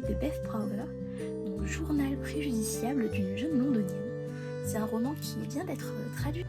de Beth Prower, donc Journal préjudiciable d'une jeune londonienne. C'est un roman qui vient d'être traduit.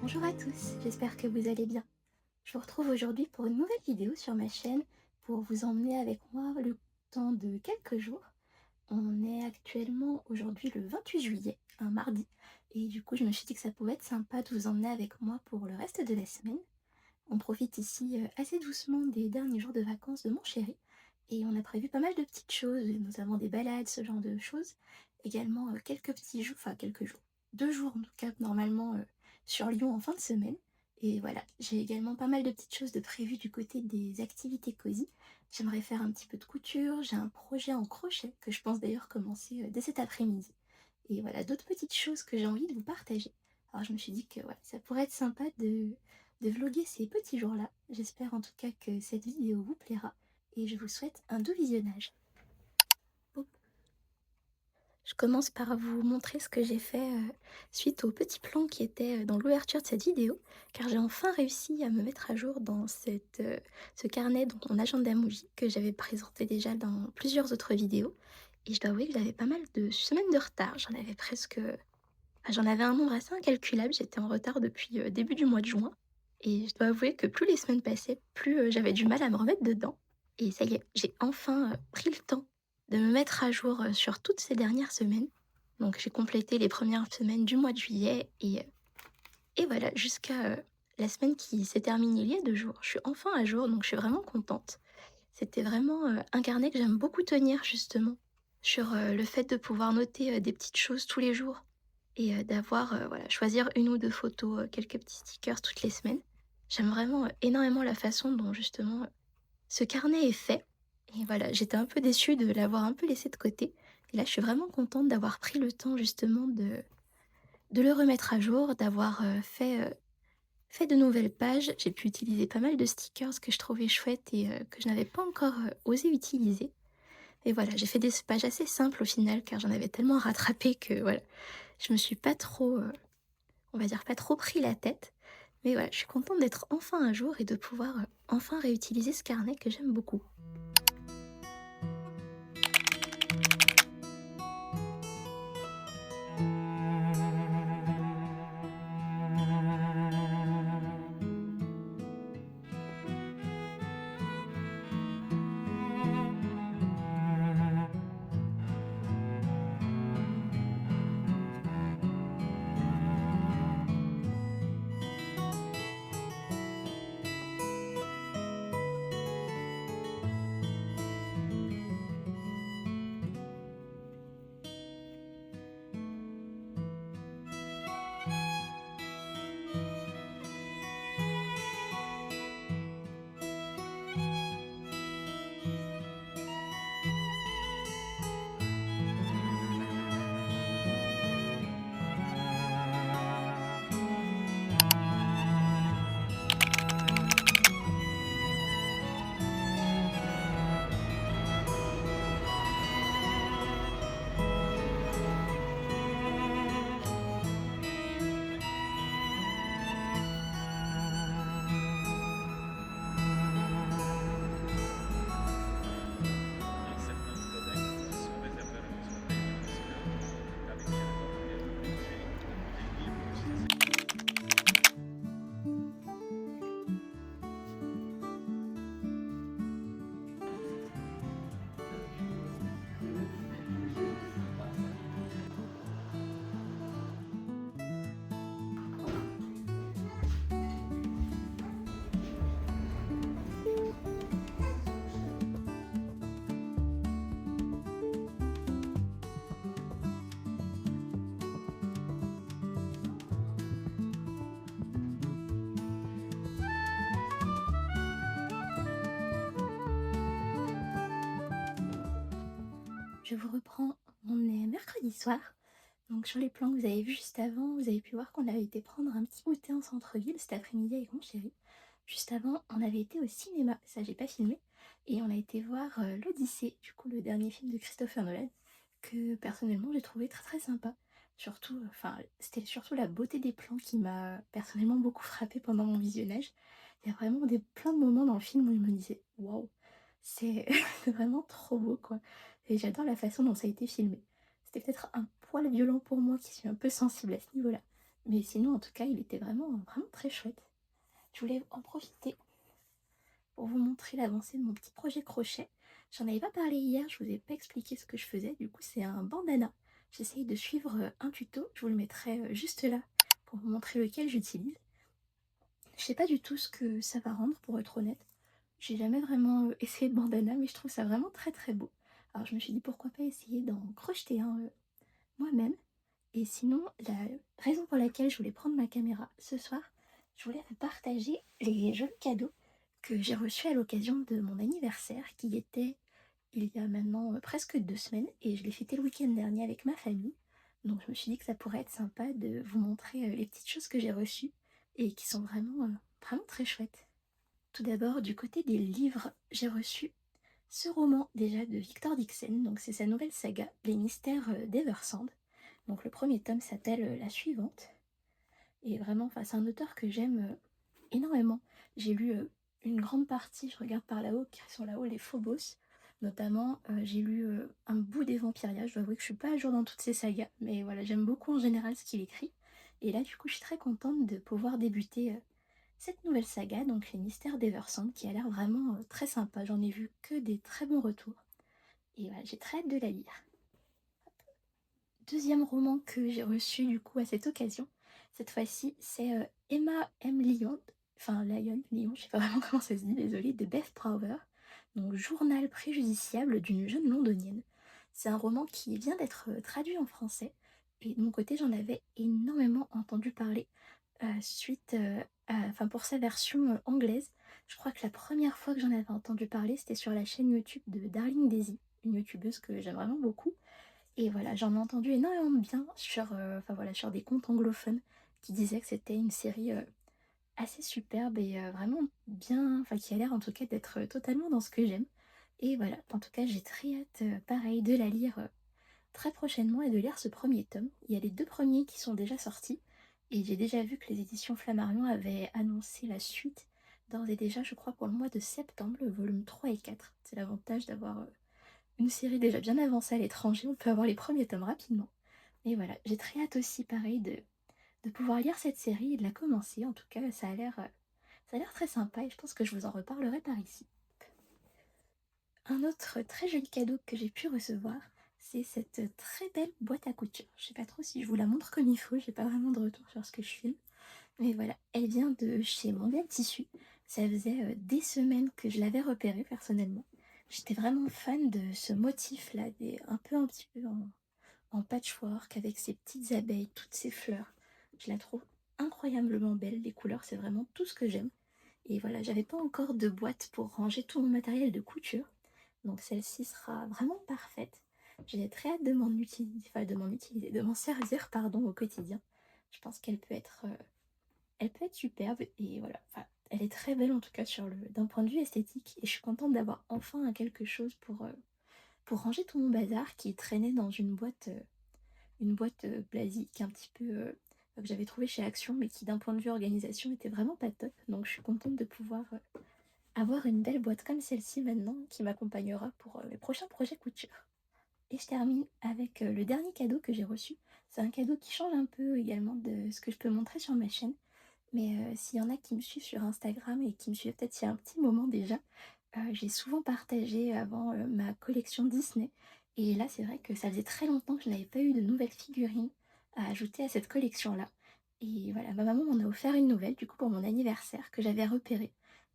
Bonjour à tous, j'espère que vous allez bien. Je vous retrouve aujourd'hui pour une nouvelle vidéo sur ma chaîne pour vous emmener avec moi le temps de quelques jours. On est actuellement aujourd'hui le 28 juillet, un mardi, et du coup je me suis dit que ça pouvait être sympa de vous emmener avec moi pour le reste de la semaine. On profite ici assez doucement des derniers jours de vacances de mon chéri, et on a prévu pas mal de petites choses, notamment des balades, ce genre de choses. Également quelques petits jours, enfin quelques jours, 2 jours en tout cas normalement sur Lyon en fin de semaine. Et voilà, j'ai également pas mal de petites choses de prévues du côté des activités cosy. J'aimerais faire un petit peu de couture, j'ai un projet en crochet que je pense d'ailleurs commencer dès cet après-midi. Et voilà, d'autres petites choses que j'ai envie de vous partager. Alors je me suis dit que ouais, ça pourrait être sympa de vlogger ces petits jours-là. J'espère en tout cas que cette vidéo vous plaira et je vous souhaite un doux visionnage. Je commence par vous montrer ce que j'ai fait suite au petit plan qui était dans l'ouverture de cette vidéo, car j'ai enfin réussi à me mettre à jour dans ce carnet, donc mon agenda Muji, que j'avais présenté déjà dans plusieurs autres vidéos. Et je dois avouer que j'avais pas mal de semaines de retard, j'en avais j'en avais un nombre assez incalculable, j'étais en retard depuis début du mois de juin. Et je dois avouer que plus les semaines passaient, plus j'avais du mal à me remettre dedans. Et ça y est, j'ai enfin pris le temps de me mettre à jour sur toutes ces dernières semaines. Donc j'ai complété les premières semaines du mois de juillet et voilà, jusqu'à la semaine qui s'est terminée il y a 2 jours. Je suis enfin à jour, donc je suis vraiment contente. C'était vraiment un carnet que j'aime beaucoup tenir justement sur le fait de pouvoir noter des petites choses tous les jours et d'avoir, voilà, choisir 1 ou 2 photos, quelques petits stickers toutes les semaines. J'aime vraiment énormément la façon dont justement ce carnet est fait. Et voilà, j'étais un peu déçue de l'avoir un peu laissé de côté. Et là, je suis vraiment contente d'avoir pris le temps justement de le remettre à jour, d'avoir fait de nouvelles pages. J'ai pu utiliser pas mal de stickers que je trouvais chouettes et que je n'avais pas encore osé utiliser. Et voilà, j'ai fait des pages assez simples au final, car j'en avais tellement rattrapé que voilà, je me suis pas trop, on va dire, pas trop pris la tête. Mais voilà, je suis contente d'être enfin à jour et de pouvoir enfin réutiliser ce carnet que j'aime beaucoup. je vous reprends, on est mercredi soir. Donc sur les plans que vous avez vus juste avant, vous avez pu voir qu'on avait été prendre un petit goûter en centre-ville cet après-midi avec mon chéri. Juste avant, on avait été au cinéma, ça j'ai pas filmé, et on a été voir l'Odyssée, du coup le dernier film de Christopher Nolan, que personnellement j'ai trouvé très très sympa. Surtout, enfin, c'était surtout la beauté des plans qui m'a personnellement beaucoup frappée pendant mon visionnage. Il y a vraiment plein de moments dans le film où je me disais, waouh, c'est c'est vraiment trop beau quoi. Et j'adore la façon dont ça a été filmé. C'était peut-être un poil violent pour moi qui suis un peu sensible à ce niveau-là. Mais sinon, en tout cas, il était vraiment très chouette. Je voulais en profiter pour vous montrer l'avancée de mon petit projet crochet. J'en avais pas parlé hier, je vous ai pas expliqué ce que je faisais. Du coup, c'est un bandana. J'essaye de suivre un tuto. Je vous le mettrai juste là pour vous montrer lequel j'utilise. Je sais pas du tout ce que ça va rendre, pour être honnête. J'ai jamais vraiment essayé de bandana, mais je trouve ça vraiment très très beau. Alors je me suis dit pourquoi pas essayer d'en crocheter un moi-même. Et sinon, la raison pour laquelle je voulais prendre ma caméra ce soir, je voulais vous partager les jolis cadeaux que j'ai reçus à l'occasion de mon anniversaire, qui était il y a maintenant presque 2 semaines, et je l'ai fêté le week-end dernier avec ma famille. Donc je me suis dit que ça pourrait être sympa de vous montrer les petites choses que j'ai reçues et qui sont vraiment très chouettes. Tout d'abord, du côté des livres, j'ai reçu ce roman déjà de Victor Dixon, donc c'est sa nouvelle saga, Les Mystères d'Eversand. Donc le premier tome s'appelle La Suivante, et vraiment, enfin, c'est un auteur que j'aime énormément. J'ai lu une grande partie, je regarde par là-haut, qui sont là-haut les Phobos, notamment j'ai lu un bout des Vampiria. Je dois avouer que je suis pas à jour dans toutes ces sagas, mais voilà, j'aime beaucoup en général ce qu'il écrit. Et là, du coup, je suis très contente de pouvoir débuter cette nouvelle saga, donc Les Mystères d'Eversand, qui a l'air vraiment très sympa. J'en ai vu que des très bons retours. Et voilà, j'ai très hâte de la lire. Deuxième roman que j'ai reçu du coup à cette occasion, cette fois-ci, c'est Emma M. Lyon, enfin Lyon, je sais pas vraiment comment ça se dit, désolée, de Beth Prower, donc Journal préjudiciable d'une jeune londonienne. C'est un roman qui vient d'être traduit en français, et de mon côté, j'en avais énormément entendu parler suite enfin pour sa version anglaise. Je crois que la première fois que j'en avais entendu parler, c'était sur la chaîne YouTube de Darling Daisy, une youtubeuse que j'aime vraiment beaucoup. Et voilà, j'en ai entendu énormément de bien sur, enfin voilà, sur des comptes anglophones qui disaient que c'était une série assez superbe et vraiment bien, enfin qui a l'air en tout cas d'être totalement dans ce que j'aime. Et voilà, en tout cas j'ai très hâte, pareil, de la lire très prochainement et de lire ce premier tome. Il y a les deux premiers qui sont déjà sortis et j'ai déjà vu que les éditions Flammarion avaient annoncé la suite d'ores et déjà, je crois, pour le mois de septembre, le volume 3 et 4. C'est l'avantage d'avoir une série déjà bien avancée à l'étranger, on peut avoir les premiers tomes rapidement. Et voilà, j'ai très hâte aussi, pareil, de pouvoir lire cette série et de la commencer. En tout cas, ça a l'air très sympa et je pense que je vous en reparlerai par ici. Un autre très joli cadeau que j'ai pu recevoir, c'est cette très belle boîte à couture. Je sais pas trop si je vous la montre comme il faut, j'ai pas vraiment de retour sur ce que je filme. Mais voilà, elle vient de chez Mondial Tissu. Ça faisait des semaines que je l'avais repérée personnellement. J'étais vraiment fan de ce motif-là, un petit peu en patchwork, avec ses petites abeilles, toutes ces fleurs. Je la trouve incroyablement belle. Les couleurs, c'est vraiment tout ce que j'aime. Et voilà, j'avais pas encore de boîte pour ranger tout mon matériel de couture. Donc celle-ci sera vraiment parfaite. J'ai très hâte de m'en utiliser, enfin de m'en servir, pardon, au quotidien. Je pense qu'elle peut être elle peut être superbe et voilà, enfin, elle est très belle en tout cas d'un point de vue esthétique et je suis contente d'avoir enfin quelque chose pour ranger tout mon bazar qui traînait dans une boîte blasique un petit peu que j'avais trouvé chez Action mais qui d'un point de vue organisation était vraiment pas top. Donc je suis contente de pouvoir avoir une belle boîte comme celle-ci maintenant qui m'accompagnera pour mes prochains projets couture. Et je termine avec le dernier cadeau que j'ai reçu. C'est un cadeau qui change un peu également de ce que je peux montrer sur ma chaîne. Mais s'il y en a qui me suivent sur Instagram et qui me suivent peut-être il y a un petit moment déjà, j'ai souvent partagé avant ma collection Disney. Et là, c'est vrai que ça faisait très longtemps que je n'avais pas eu de nouvelles figurines à ajouter à cette collection-là. Et voilà, ma maman m'en a offert une nouvelle, du coup, pour mon anniversaire, que j'avais repérée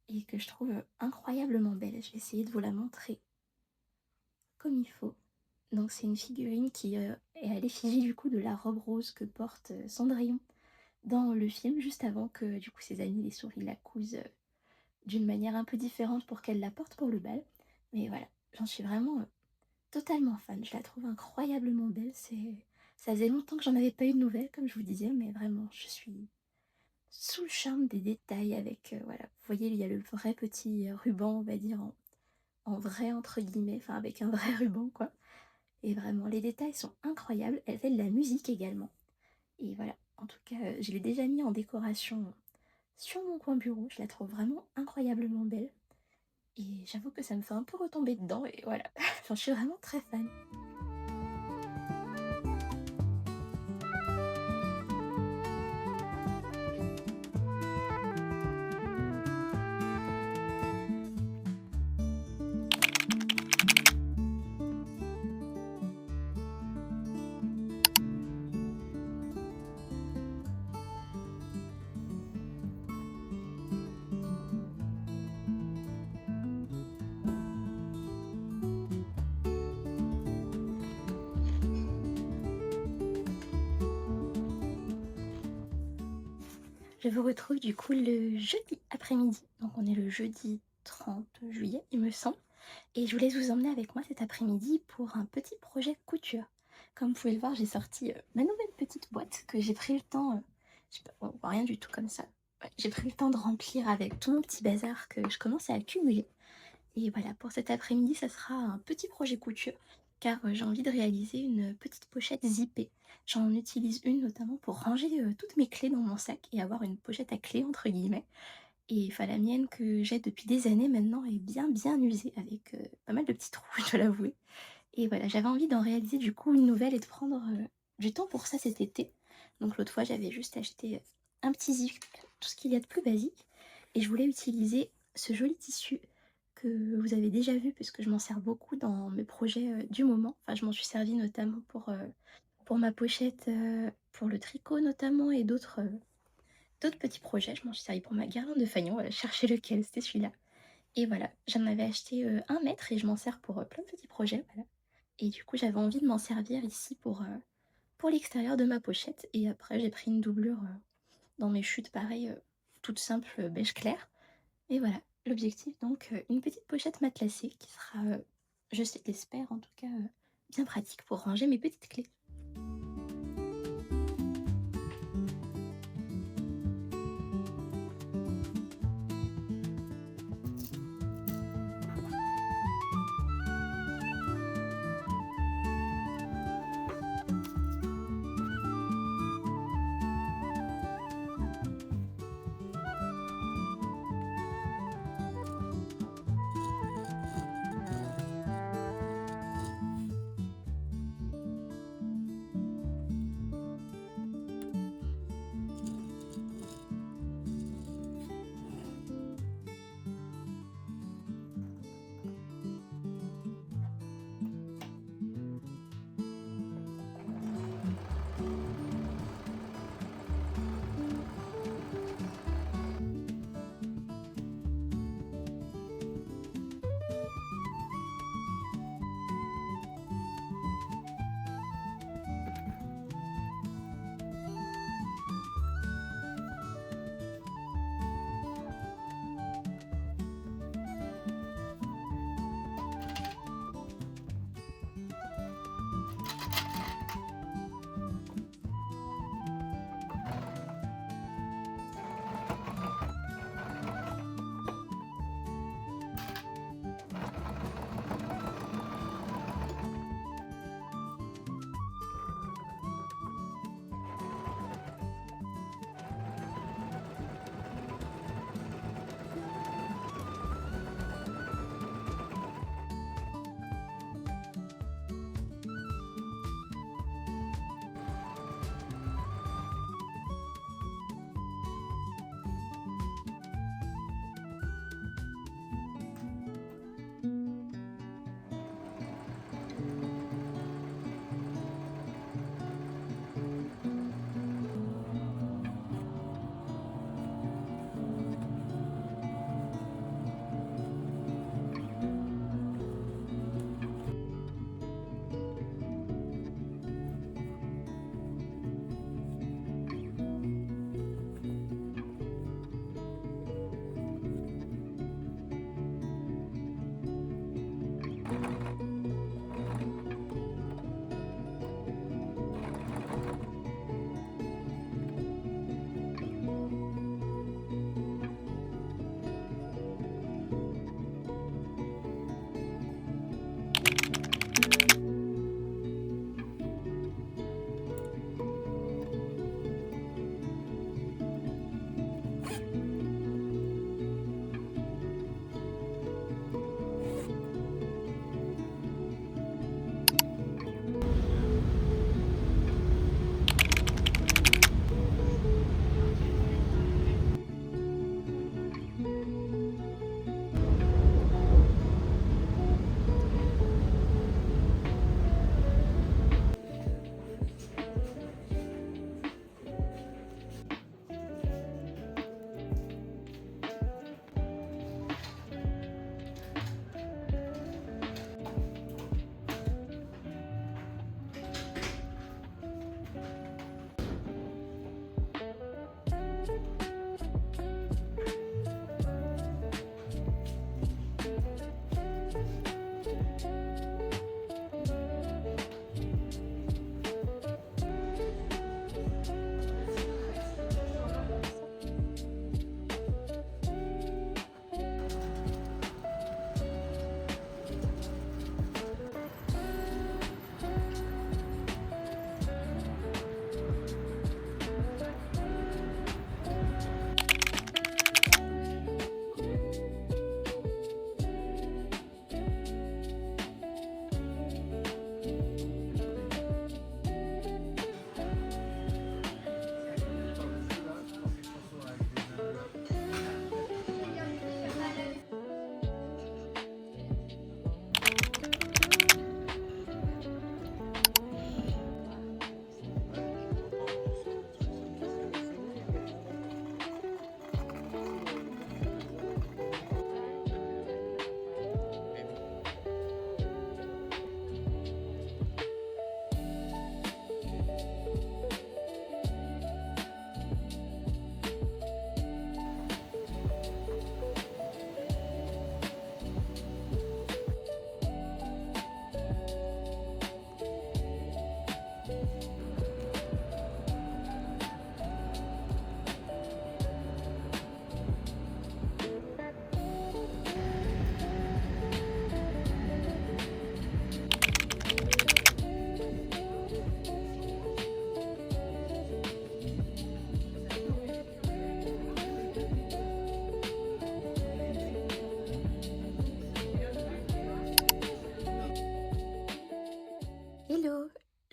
et que je trouve incroyablement belle. Je vais essayer de vous la montrer comme il faut. Donc, c'est une figurine qui est à l'effigie du coup de la robe rose que porte Cendrillon dans le film, juste avant que du coup ses amis les souris la cousent d'une manière un peu différente pour qu'elle la porte pour le bal. Mais voilà, j'en suis vraiment totalement fan, je la trouve incroyablement belle, ça faisait longtemps que j'en avais pas eu de nouvelles comme je vous disais, mais vraiment je suis sous le charme des détails avec, voilà, vous voyez il y a le vrai petit, ruban on va dire en «vrai» entre guillemets, enfin avec un vrai ruban quoi et vraiment les détails sont incroyables. Elle fait de la musique également et voilà, en tout cas, je l'ai déjà mis en décoration sur mon coin bureau, je la trouve vraiment incroyablement belle et j'avoue que ça me fait un peu retomber dedans et voilà, j'en suis vraiment très fan. Je vous retrouve du coup le jeudi après-midi, donc on est le jeudi 30 juillet il me semble et je voulais vous emmener avec moi cet après-midi pour un petit projet couture. Comme vous pouvez le voir, j'ai sorti, ma nouvelle petite boîte que j'ai pris le temps, je sais pas, on voit rien du tout comme ça. Ouais, j'ai pris le temps de remplir avec tout mon petit bazar que je commence à accumuler et voilà, pour cet après-midi, ça sera un petit projet couture, car j'ai envie de réaliser une petite pochette zippée. J'en utilise une notamment pour ranger toutes mes clés dans mon sac et avoir une pochette à clés entre guillemets. Et enfin la mienne que j'ai depuis des années maintenant est bien bien usée avec pas mal de petits trous, je dois l'avouer. Et voilà, j'avais envie d'en réaliser du coup une nouvelle et de prendre du temps pour ça cet été. Donc l'autre fois, j'avais juste acheté un petit zip, tout ce qu'il y a de plus basique. Et je voulais utiliser ce joli tissu que vous avez déjà vu puisque je m'en sers beaucoup dans mes projets du moment. Enfin, je m'en suis servie notamment pour ma pochette, pour le tricot notamment et d'autres petits projets. Je m'en suis servie pour ma guirlande de fanion, voilà, chercher lequel, c'était celui-là. Et voilà, j'en avais acheté 1 mètre et je m'en sers pour plein de petits projets, voilà. Et du coup, j'avais envie de m'en servir ici pour l'extérieur de ma pochette. Et après, j'ai pris une doublure dans mes chutes, pareil, toute simple, beige clair. Et voilà, l'objectif donc, une petite pochette matelassée qui sera, l'espère en tout cas, bien pratique pour ranger mes petites clés.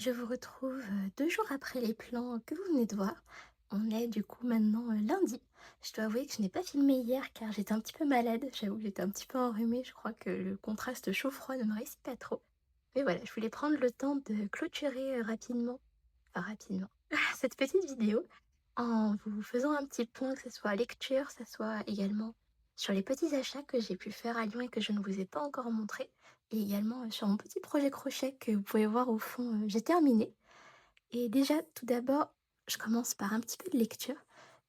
Je vous retrouve 2 jours après les plans que vous venez de voir. On est du coup maintenant, lundi. Je dois avouer que je n'ai pas filmé hier car j'étais un petit peu malade. J'avoue que j'étais un petit peu enrhumée. Je crois que le contraste chaud-froid ne me réussit pas trop. Mais voilà, je voulais prendre le temps de clôturer, rapidement, enfin rapidement, cette petite vidéo en vous faisant un petit point, que ce soit lecture, que ce soit également sur les petits achats que j'ai pu faire à Lyon et que je ne vous ai pas encore montré, et également sur mon petit projet crochet que vous pouvez voir au fond, j'ai terminé. Et déjà, tout d'abord, je commence par un petit peu de lecture.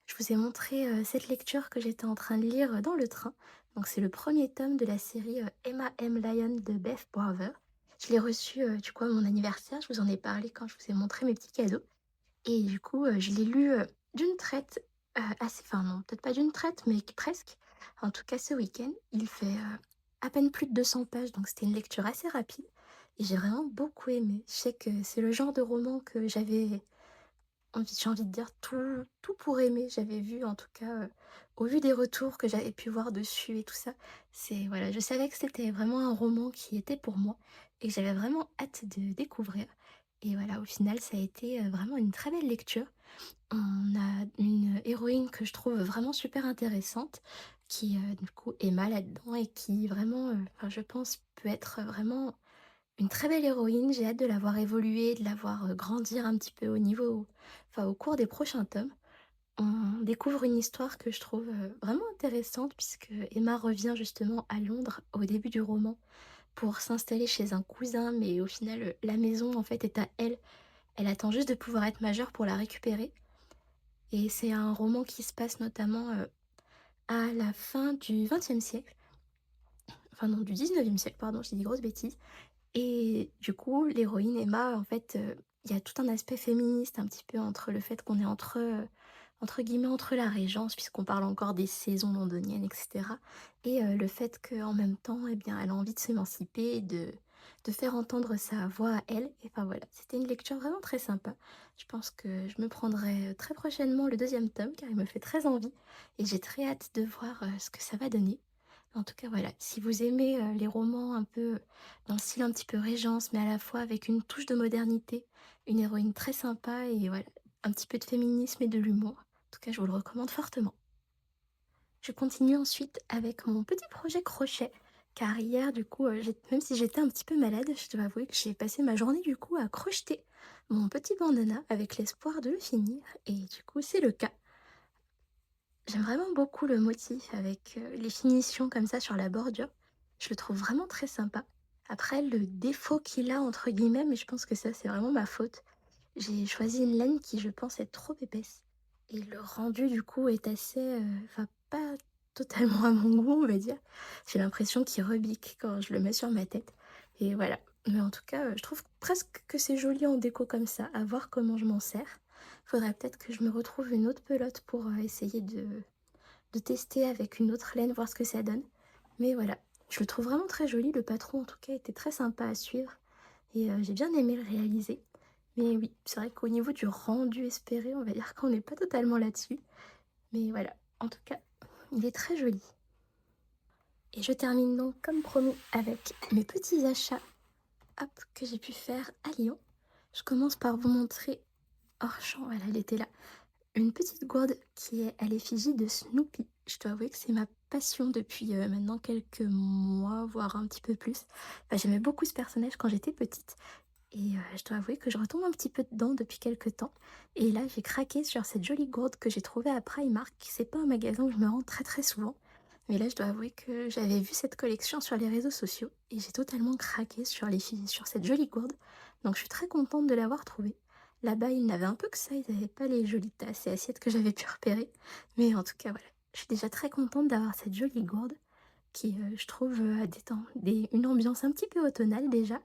Je vous ai montré cette lecture que j'étais en train de lire dans le train. Donc c'est le premier tome de la série Emma M. Lyon de Beth Browder. Je l'ai reçu du coup à mon anniversaire, je vous en ai parlé quand je vous ai montré mes petits cadeaux. Et du coup, je l'ai lu, d'une traite, assez enfin non, peut-être pas d'une traite, mais presque. En tout cas, ce week-end, il fait, à peine plus de 200 pages, donc c'était une lecture assez rapide et j'ai vraiment beaucoup aimé. Je sais que c'est le genre de roman que j'ai envie de dire tout pour aimer. J'avais vu en tout cas, au vu des retours que j'avais pu voir dessus et tout ça, c'est voilà, je savais que c'était vraiment un roman qui était pour moi et que j'avais vraiment hâte de découvrir. Et voilà, au final, ça a été, vraiment une très belle lecture. On a une héroïne que je trouve vraiment super intéressante, qui, du coup, Emma là-dedans et qui vraiment, enfin je pense peut être vraiment une très belle héroïne. J'ai hâte de la voir évoluer, de la voir, grandir un petit peu au cours des prochains tomes. On découvre une histoire que je trouve, vraiment intéressante puisque Emma revient justement à Londres au début du roman pour s'installer chez un cousin, mais au final, la maison en fait est à elle. Elle attend juste de pouvoir être majeure pour la récupérer et c'est un roman qui se passe notamment, à la fin du XXe siècle, enfin non, du XIXe siècle, pardon, j'ai dit des grosses bêtises. Et du coup, l'héroïne Emma, en fait, il y a tout un aspect féministe un petit peu entre le fait qu'on est entre guillemets «entre la Régence» puisqu'on parle encore des saisons londoniennes et cetera, et le fait qu'en même temps, eh bien, elle a envie de s'émanciper et de faire entendre sa voix à elle. Et enfin voilà, c'était une lecture vraiment très sympa. Je pense que je me prendrai, très prochainement le deuxième tome car il me fait très envie et j'ai très hâte de voir, ce que ça va donner. En tout cas, voilà, si vous aimez, les romans un peu dans le style un petit peu Régence, mais à la fois avec une touche de modernité, une héroïne très sympa et voilà, un petit peu de féminisme et de l'humour. En tout cas, je vous le recommande fortement. Je continue ensuite avec mon petit projet crochet, car hier, du coup, même si j'étais un petit peu malade, je dois avouer que j'ai passé ma journée, du coup, à crocheter mon petit bandana avec l'espoir de le finir et du coup, c'est le cas. J'aime vraiment beaucoup le motif avec, les finitions comme ça sur la bordure. Je le trouve vraiment très sympa. Après le «défaut qu'il a» entre guillemets, mais je pense que ça c'est vraiment ma faute, j'ai choisi une laine qui je pense est trop épaisse et le rendu du coup est assez, enfin pas totalement à mon goût on va dire. J'ai l'impression qu'il rebique quand je le mets sur ma tête et voilà. Mais en tout cas, je trouve presque que c'est joli en déco comme ça, à voir comment je m'en sers. Faudrait peut-être que je me retrouve une autre pelote pour, essayer de tester avec une autre laine, voir ce que ça donne. Mais voilà, je le trouve vraiment très joli. Le patron, en tout cas, était très sympa à suivre et j'ai bien aimé le réaliser. Mais oui, c'est vrai qu'au niveau du rendu espéré, on va dire qu'on n'est pas totalement là-dessus. Mais voilà, en tout cas, il est très joli. Et je termine donc, comme promis, avec mes petits achats, hop, que j'ai pu faire à Lyon. Je commence par vous montrer, hors champ, voilà, elle était là. Une petite gourde qui est à l'effigie de Snoopy. Je dois avouer que c'est ma passion depuis, maintenant quelques mois, voire un petit peu plus. Enfin, j'aimais beaucoup ce personnage quand j'étais petite et je dois avouer que je retombe un petit peu dedans depuis quelques temps et là, j'ai craqué sur cette jolie gourde que j'ai trouvée à Primark. C'est pas un magasin où je me rends très, très souvent, mais là, je dois avouer que j'avais vu cette collection sur les réseaux sociaux et j'ai totalement craqué sur cette jolie gourde. Donc je suis très contente de l'avoir trouvée. Là-bas, ils n'avaient un peu que ça, ils n'avaient pas les jolies tasses et assiettes que j'avais pu repérer. Mais en tout cas, voilà, je suis déjà très contente d'avoir cette jolie gourde qui, je trouve, a une ambiance un petit peu automnale déjà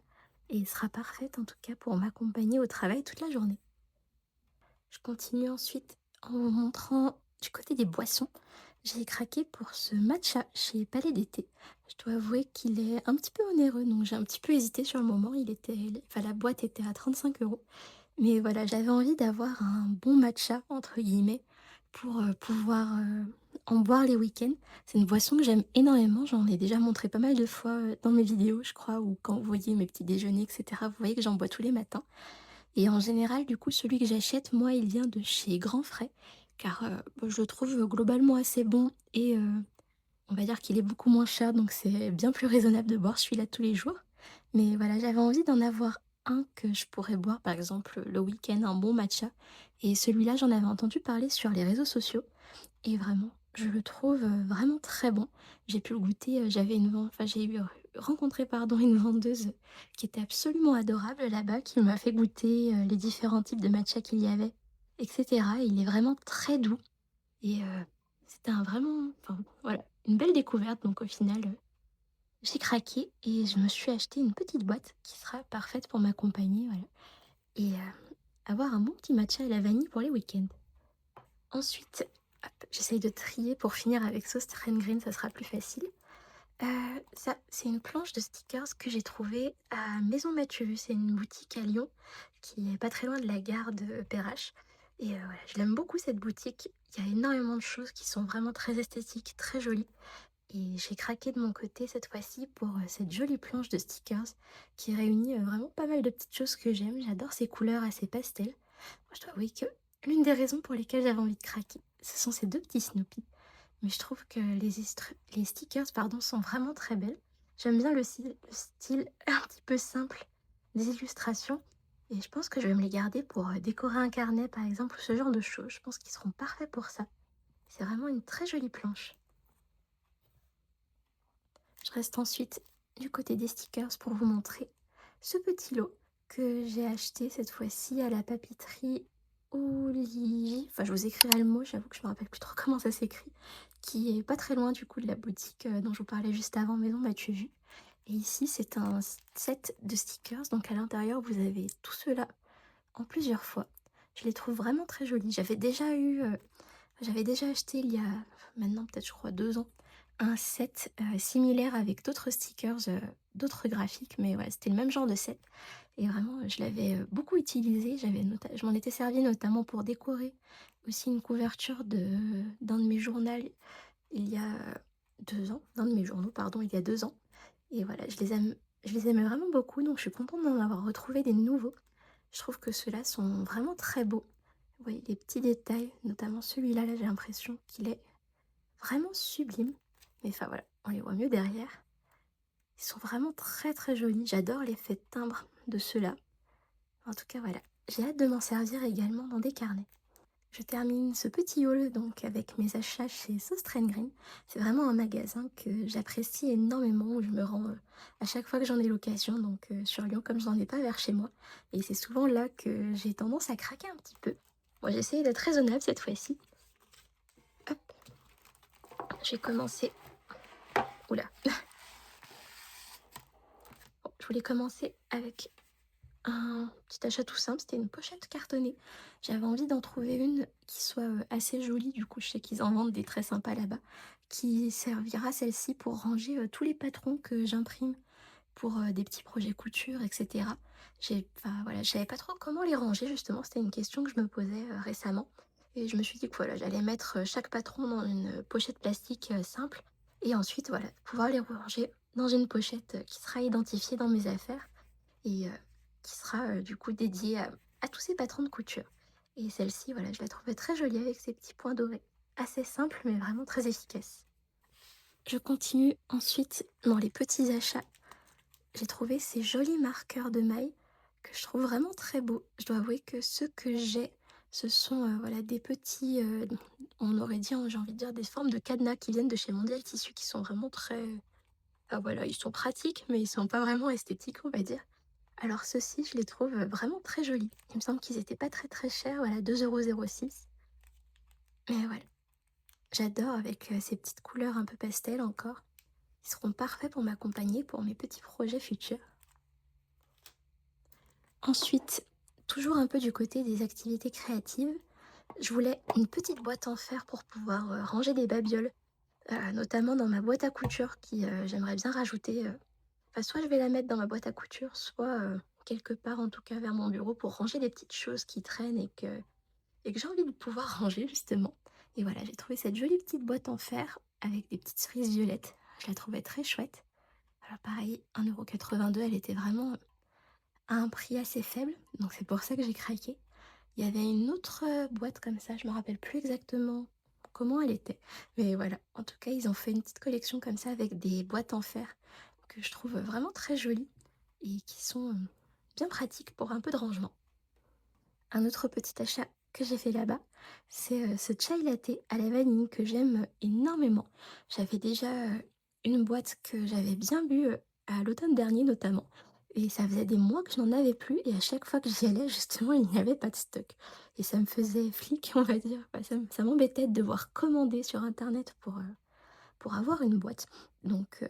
et sera parfaite en tout cas pour m'accompagner au travail toute la journée. Je continue ensuite en vous montrant du côté des boissons. J'ai craqué pour ce matcha chez Palais d'été. Je dois avouer qu'il est un petit peu onéreux, donc j'ai un petit peu hésité sur le moment. Enfin, la boîte était à 35 €. Mais voilà, j'avais envie d'avoir un bon matcha, entre guillemets, pour pouvoir en boire les week-ends. C'est une boisson que j'aime énormément. J'en ai déjà montré pas mal de fois dans mes vidéos, je crois, ou quand vous voyez mes petits déjeuners, etc. Vous voyez que j'en bois tous les matins. Et en général, du coup, celui que j'achète, moi, il vient de chez Grand Frais, car, bah, je le trouve, globalement assez bon et on va dire qu'il est beaucoup moins cher, donc c'est bien plus raisonnable de boire celui-là tous les jours. Mais voilà, j'avais envie d'en avoir un que je pourrais boire, par exemple, le week-end, un bon matcha. Et celui-là, j'en avais entendu parler sur les réseaux sociaux. Et vraiment, je le trouve vraiment très bon. J'ai pu le goûter, j'avais une enfin, j'ai eu rencontré pardon, une vendeuse qui était absolument adorable là-bas, qui m'a fait goûter les différents types de matcha qu'il y avait, etc. Et il est vraiment très doux. Et c'était un vraiment, enfin, voilà, une belle découverte. Donc au final, j'ai craqué et je me suis acheté une petite boîte qui sera parfaite pour m'accompagner, voilà. Et avoir un bon petit matcha à la vanille pour les week-ends. Ensuite, hop, j'essaye de trier pour finir avec sauce Green, ça sera plus facile. Ça, c'est une planche de stickers que j'ai trouvée à Maison Mathieu. C'est une boutique à Lyon qui est pas très loin de la gare de Perrache. Et voilà, je l'aime beaucoup cette boutique. Il y a énormément de choses qui sont vraiment très esthétiques, très jolies. Et j'ai craqué de mon côté cette fois-ci pour cette jolie planche de stickers qui réunit vraiment pas mal de petites choses que j'aime. J'adore ces couleurs assez pastel. Moi, je dois avouer que l'une des raisons pour lesquelles j'avais envie de craquer, ce sont ces deux petits Snoopy. Mais je trouve que les stickers pardon, sont vraiment très belles. J'aime bien le style un petit peu simple des illustrations. Et je pense que je vais me les garder pour décorer un carnet, par exemple, ou ce genre de choses. Je pense qu'ils seront parfaits pour ça. C'est vraiment une très jolie planche. Je reste ensuite du côté des stickers pour vous montrer ce petit lot que j'ai acheté cette fois-ci à la papeterie Olivier. Enfin, je vous écrirai le mot, j'avoue que je me rappelle plus trop comment ça s'écrit, qui est pas très loin du coup de la boutique dont je vous parlais juste avant, Maison Mathieu Vu. Et ici, c'est un set de stickers, donc à l'intérieur, vous avez tout cela en plusieurs fois. Je les trouve vraiment très jolis. J'avais déjà acheté il y a maintenant peut-être je crois 2 ans, un set, similaire avec d'autres stickers, d'autres graphiques, mais voilà, c'était le même genre de set et vraiment, je l'avais, beaucoup utilisé. Je m'en étais servi notamment pour décorer aussi une couverture d'un de mes journaux il y a 2 ans, d'un de mes journaux pardon, il y a 2 ans et voilà, je les aimais vraiment beaucoup, donc je suis contente d'en avoir retrouvé des nouveaux. Je trouve que ceux-là sont vraiment très beaux. Vous voyez les petits détails, notamment celui-là, là, j'ai l'impression qu'il est vraiment sublime. Mais enfin voilà, on les voit mieux derrière. Ils sont vraiment très très jolis. J'adore l'effet de timbre de ceux-là. En tout cas, voilà. J'ai hâte de m'en servir également dans des carnets. Je termine ce petit haul donc avec mes achats chez Sauce Green. C'est vraiment un magasin que j'apprécie énormément, où je me rends à chaque fois que j'en ai l'occasion, donc sur Lyon comme je n'en ai pas vers chez moi. Et c'est souvent là que j'ai tendance à craquer un petit peu. Moi j'ai essayé d'être raisonnable cette fois-ci. Hop, j'ai commencé. Oula, bon, je voulais commencer avec un petit achat tout simple, c'était une pochette cartonnée. J'avais envie d'en trouver une qui soit, assez jolie, du coup je sais qu'ils en vendent des très sympas là-bas, qui servira celle-ci pour ranger, tous les patrons que j'imprime pour, des petits projets couture et cetera. Enfin voilà, je savais pas trop comment les ranger justement, c'était une question que je me posais, récemment et je me suis dit que voilà, j'allais mettre, chaque patron dans une, pochette plastique, simple et ensuite voilà, pouvoir les ranger dans une pochette, qui sera identifiée dans mes affaires et qui sera, du coup dédiée à tous ces patrons de couture. Et celle-ci, voilà, je la trouvais très jolie avec ses petits points dorés. Assez simple, mais vraiment très efficace. Je continue ensuite dans les petits achats. J'ai trouvé ces jolis marqueurs de mailles que je trouve vraiment très beaux. Je dois avouer que ceux que j'ai, ce sont, voilà, des petits, on aurait dit, hein, j'ai envie de dire, des formes de cadenas qui viennent de chez Mondial Tissu, qui sont vraiment très, ah voilà, ils sont pratiques, mais ils sont pas vraiment esthétiques, on va dire. Alors ceux-ci, je les trouve, vraiment très jolis. Il me semble qu'ils étaient pas très, très chers, voilà, 2,06 €. Mais voilà, j'adore avec, ces petites couleurs un peu pastel encore. Ils seront parfaits pour m'accompagner pour mes petits projets futurs. Ensuite, toujours un peu du côté des activités créatives, je voulais une petite boîte en fer pour pouvoir, ranger des babioles, notamment dans ma boîte à couture qui, j'aimerais bien rajouter, enfin soit je vais la mettre dans ma boîte à couture, soit, quelque part en tout cas vers mon bureau pour ranger des petites choses qui traînent et que j'ai envie de pouvoir ranger justement. Et voilà, j'ai trouvé cette jolie petite boîte en fer avec des petites cerises violettes. Je la trouvais très chouette. Alors pareil, 1,82 €, elle était vraiment à un prix assez faible, donc c'est pour ça que j'ai craqué. Il y avait une autre, boîte comme ça, je me rappelle plus exactement comment elle était. Mais voilà, en tout cas, ils ont fait une petite collection comme ça avec des boîtes en fer que je trouve vraiment très jolies et qui sont, bien pratiques pour un peu de rangement. Un autre petit achat que j'ai fait là-bas, c'est, ce chai latte à la vanille que j'aime énormément. J'avais déjà, une boîte que j'avais bien bu, à l'automne dernier notamment et ça faisait des mois que je n'en avais plus et à chaque fois que j'y allais justement, il n'y avait pas de stock et ça me faisait flic, on va dire. Bah, ça m'embêtait de devoir commander sur internet pour avoir une boîte. Donc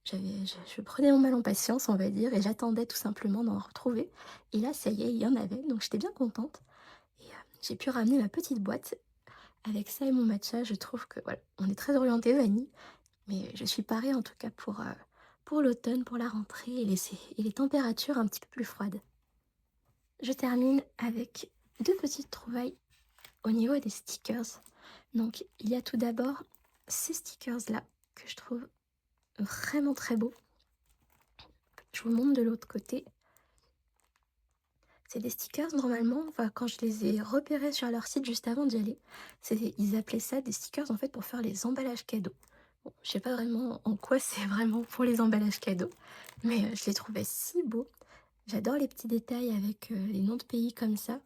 je prenais mon mal en patience, on va dire et j'attendais tout simplement d'en retrouver et là, ça y est, il y en avait donc j'étais bien contente et j'ai pu ramener ma petite boîte. Avec ça et mon matcha, je trouve que voilà, on est très orienté vanille, mais je suis parée en tout cas pour l'automne, pour la rentrée et les températures un petit peu plus froides. Je termine avec 2 petites trouvailles au niveau des stickers. Donc il y a tout d'abord ces stickers-là que je trouve vraiment très beaux. Je vous montre de l'autre côté. C'est des stickers normalement, enfin quand je les ai repérés sur leur site juste avant d'y aller, ils appelaient ça des stickers en fait pour faire les emballages cadeaux. Bon, je sais pas vraiment en quoi c'est vraiment pour les emballages cadeaux, mais je les trouvais si beaux. J'adore les petits détails avec les noms de pays comme ça.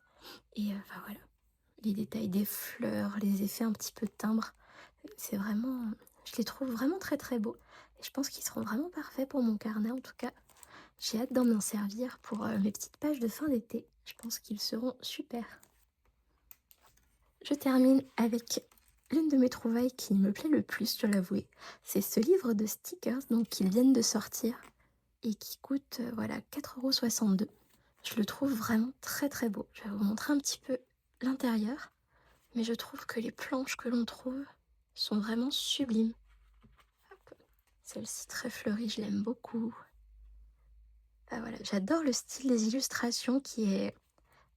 Et enfin voilà, les détails des fleurs, les effets un petit peu de timbre, c'est vraiment, je les trouve vraiment très très beaux. Et je pense qu'ils seront vraiment parfaits pour mon carnet en tout cas. J'ai hâte d'en m'en servir pour mes petites pages de fin d'été. Je pense qu'ils seront super. Je termine avec l'une de mes trouvailles qui me plaît le plus, je dois l'avouer. C'est ce livre de stickers donc qu'ils viennent de sortir et qui coûte voilà 4,62 €. Je le trouve vraiment très très beau. Je vais vous montrer un petit peu l'intérieur, mais je trouve que les planches que l'on trouve sont vraiment sublimes. Hop, celle-ci très fleurie, je l'aime beaucoup. Ah voilà, j'adore le style des illustrations qui est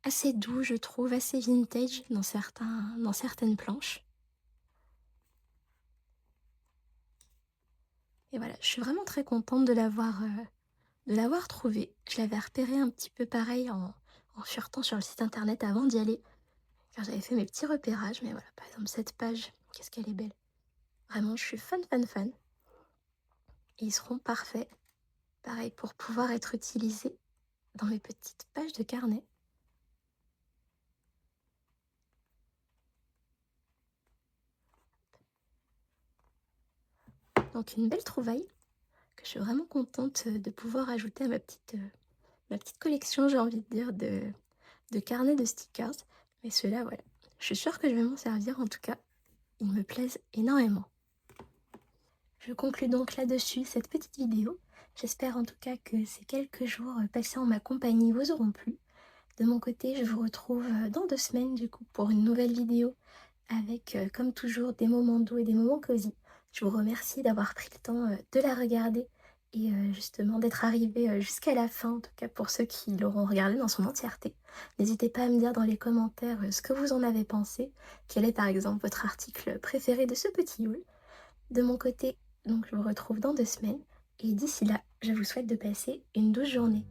assez doux, je trouve, assez vintage dans certaines planches. Et voilà, je suis vraiment très contente de l'avoir trouvé. Je l'avais repéré un petit peu pareil en furetant sur le site internet avant d'y aller, car j'avais fait mes petits repérages. Mais voilà, par exemple, cette page, qu'est-ce qu'elle est belle. Vraiment, je suis fan, fan, fan. Et ils seront parfaits, pareil, pour pouvoir être utilisés dans mes petites pages de carnet. Donc une belle trouvaille que je suis vraiment contente de pouvoir ajouter à ma petite collection, j'ai envie de dire, de carnets de stickers. Mais ceux-là, voilà, je suis sûre que je vais m'en servir en tout cas. Ils me plaisent énormément. Je conclus donc là-dessus cette petite vidéo. J'espère en tout cas que ces quelques jours passés en ma compagnie vous auront plu. De mon côté, je vous retrouve dans 2 semaines du coup pour une nouvelle vidéo avec comme toujours des moments doux et des moments cosy. Je vous remercie d'avoir pris le temps de la regarder et justement d'être arrivé jusqu'à la fin, en tout cas pour ceux qui l'auront regardé dans son entièreté. N'hésitez pas à me dire dans les commentaires ce que vous en avez pensé, quel est par exemple votre article préféré de ce petit haul. De mon côté, donc je vous retrouve dans 2 semaines et d'ici là, je vous souhaite de passer une douce journée.